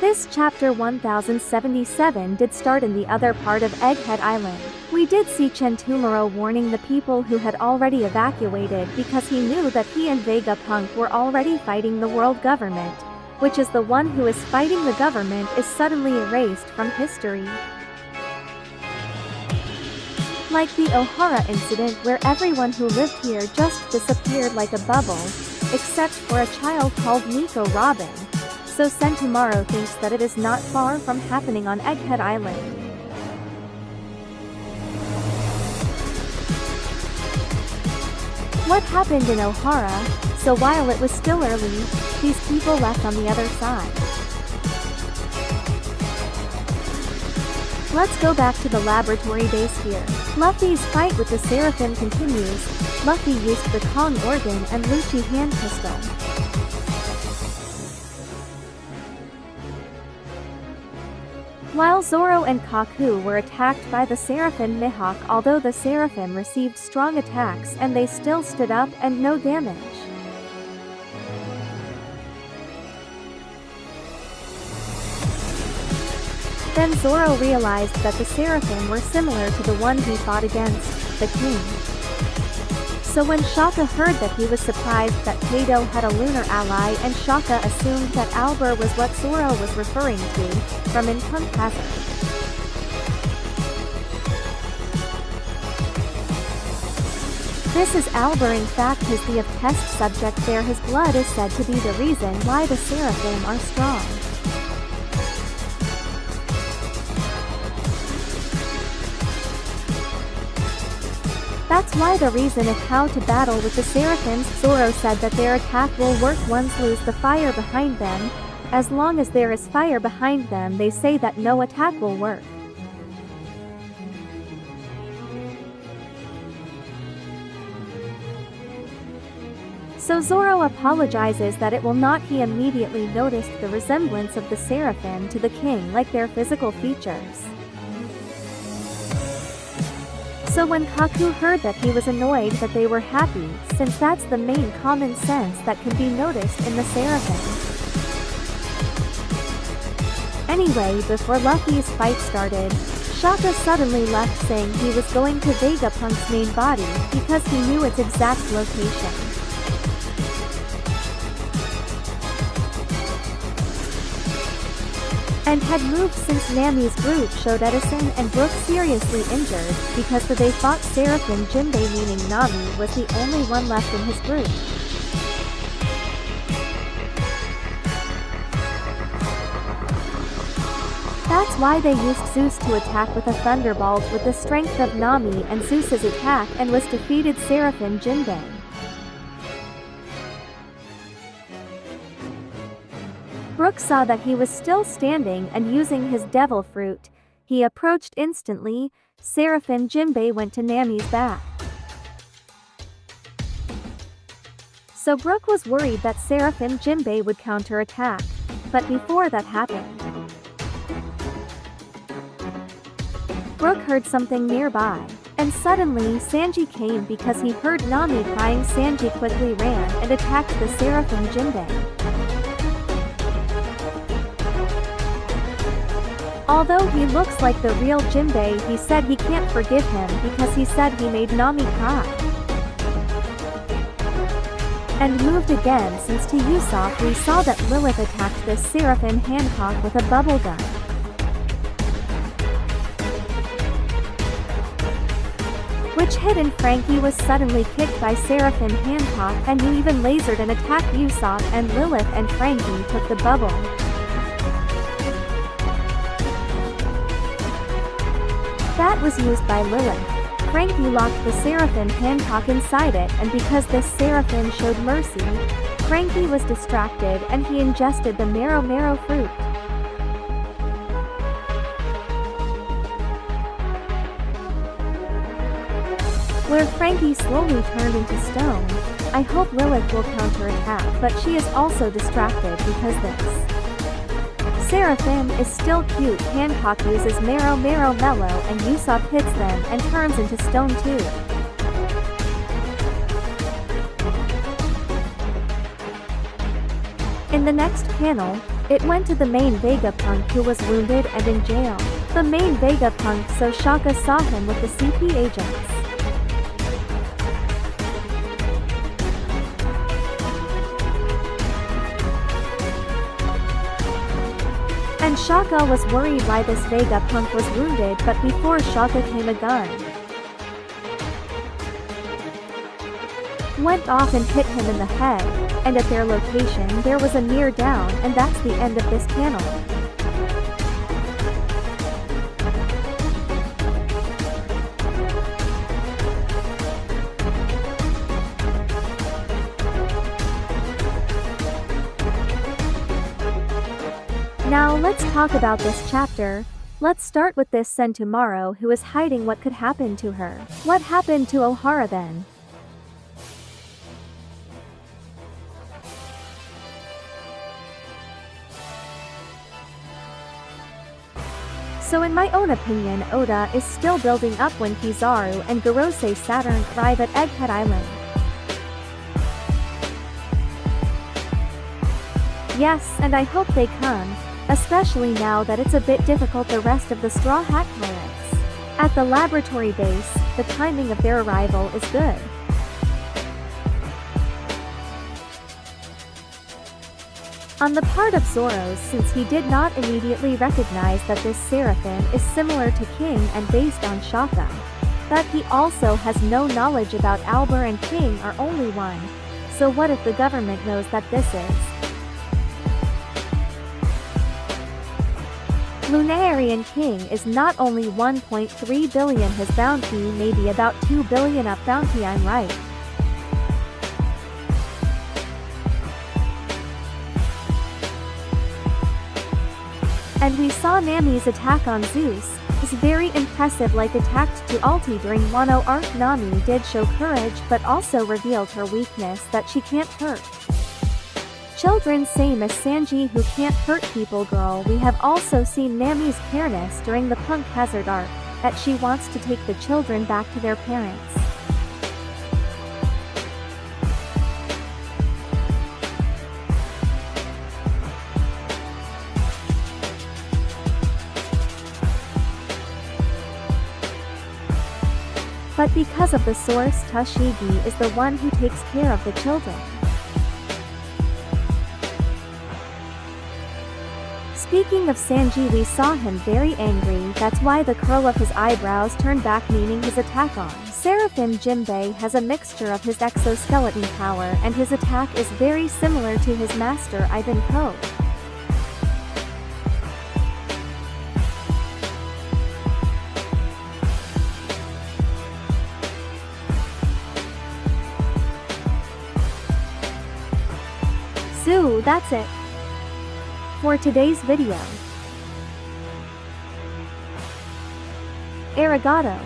This chapter 1077 did start in the other part of Egghead Island. We did see Chentumaro warning the people who had already evacuated because he knew that he and Vegapunk were already fighting the world government, which is the one who is fighting the government is suddenly erased from history. Like the Ohara incident where everyone who lived here just disappeared like a bubble, except for a child called Nico Robin. So Sentomaro thinks that it is not far from happening on Egghead Island. What happened in Ohara? So while it was still early, these people left on the other side. Let's go back to the laboratory base here. Luffy's fight with the Seraphim continues. Luffy used the Kong organ and Lucci hand pistol. While Zoro and Kaku were attacked by the Seraphim Mihawk, although the Seraphim received strong attacks and they still stood up and no damage. Then Zoro realized that the Seraphim were similar to the one he fought against, the king. So when Shaka heard that, he was surprised that Kaido had a lunar ally, and Shaka assumed that Albur was what Zoro was referring to, from in Punk Hazard. This is Albur. In fact, his the test subject there. His blood is said to be the reason why the Seraphim are strong. That's why the reason of how to battle with the Seraphims. Zoro said that their attack will work once lose the fire behind them. As long as there is fire behind them, they say that no attack will work. So Zoro apologizes that it will not. He immediately noticed the resemblance of the Seraphim to the king, like their physical features. So when Kaku heard that, he was annoyed that they were happy, since that's the main common sense that can be noticed in the Seraphim. Anyway, before Luffy's fight started, Shaka suddenly left, saying he was going to Vegapunk's main body because he knew its exact location. And had moved since Nami's group showed Edison and Brook seriously injured because they fought Seraphim Jinbei, meaning Nami was the only one left in his group. That's why they used Zeus to attack with a Thunderbolt with the strength of Nami and Zeus's attack, and was defeated Seraphim Jinbei. Brook saw that he was still standing and using his devil fruit. He approached instantly. Seraphim Jinbei went to Nami's back. So Brook was worried that Seraphim Jinbei would counterattack. But before that happened, Brook heard something nearby. And suddenly Sanji came because he heard Nami crying. Sanji quickly ran and attacked the Seraphim Jinbei. Although he looks like the real Jinbei, he said he can't forgive him because he said he made Nami cry. And moved again, since to Usopp we saw that Lilith attacked this Seraphim Hancock with a bubble gun. Which hit, and Frankie was suddenly kicked by Seraphim Hancock, and he even lasered and attacked Usopp, and Lilith and Frankie took the bubble. That was used by Lilith. Frankie locked the Seraphim Hancock inside it, and because this Seraphim showed mercy, Frankie was distracted and he ingested the Marrow fruit. Where Frankie slowly turned into stone. I hope Lilith will counterattack, but she is also distracted because this Seraphim is still cute. Hancock uses Marrow Mellow, and Usopp hits them and turns into stone too. In the next panel, It went to the main Vegapunk who was wounded and in jail. The main Vegapunk so Shaka saw him with the CP agents. And Shaka was worried why this Vegapunk was wounded, but before Shaka came a gun. Went off and hit him in the head, and at their location there was a near down, and that's the end of this panel. Now let's talk about this chapter. Let's start with this Sentomaru who is hiding what could happen to her. What happened to Ohara then? So in my own opinion, Oda is still building up when Kizaru and Gorosei Saturn arrive at Egghead Island. Yes, and I hope they come, especially now that it's a bit difficult the rest of the Straw Hat Pirates. At the laboratory base, the timing of their arrival is good. On the part of Zoro's, since he did not immediately recognize that this Seraphim is similar to King and based on Shaka. But he also has no knowledge about Albert and King are only one. So what if the government knows that this is Lunarian King is not only 1.3 billion his bounty, maybe about 2 billion up bounty, I'm right. And we saw Nami's attack on Zeus, is very impressive, like attacked to Ulti during Wano arc. Nami did show courage but also revealed her weakness that she can't hurt children, same as Sanji who can't hurt people. Girl, we have also seen Nami's careness during the Punk Hazard arc, that she wants to take the children back to their parents. But because of the source, Tashigi is the one who takes care of the children. Speaking of Sanji, we saw him very angry, that's why the curl of his eyebrows turned back, meaning his attack on Seraphim Jinbei has a mixture of his exoskeleton power, and his attack is very similar to his master Ivanhoe. So that's it for today's video. Arigato.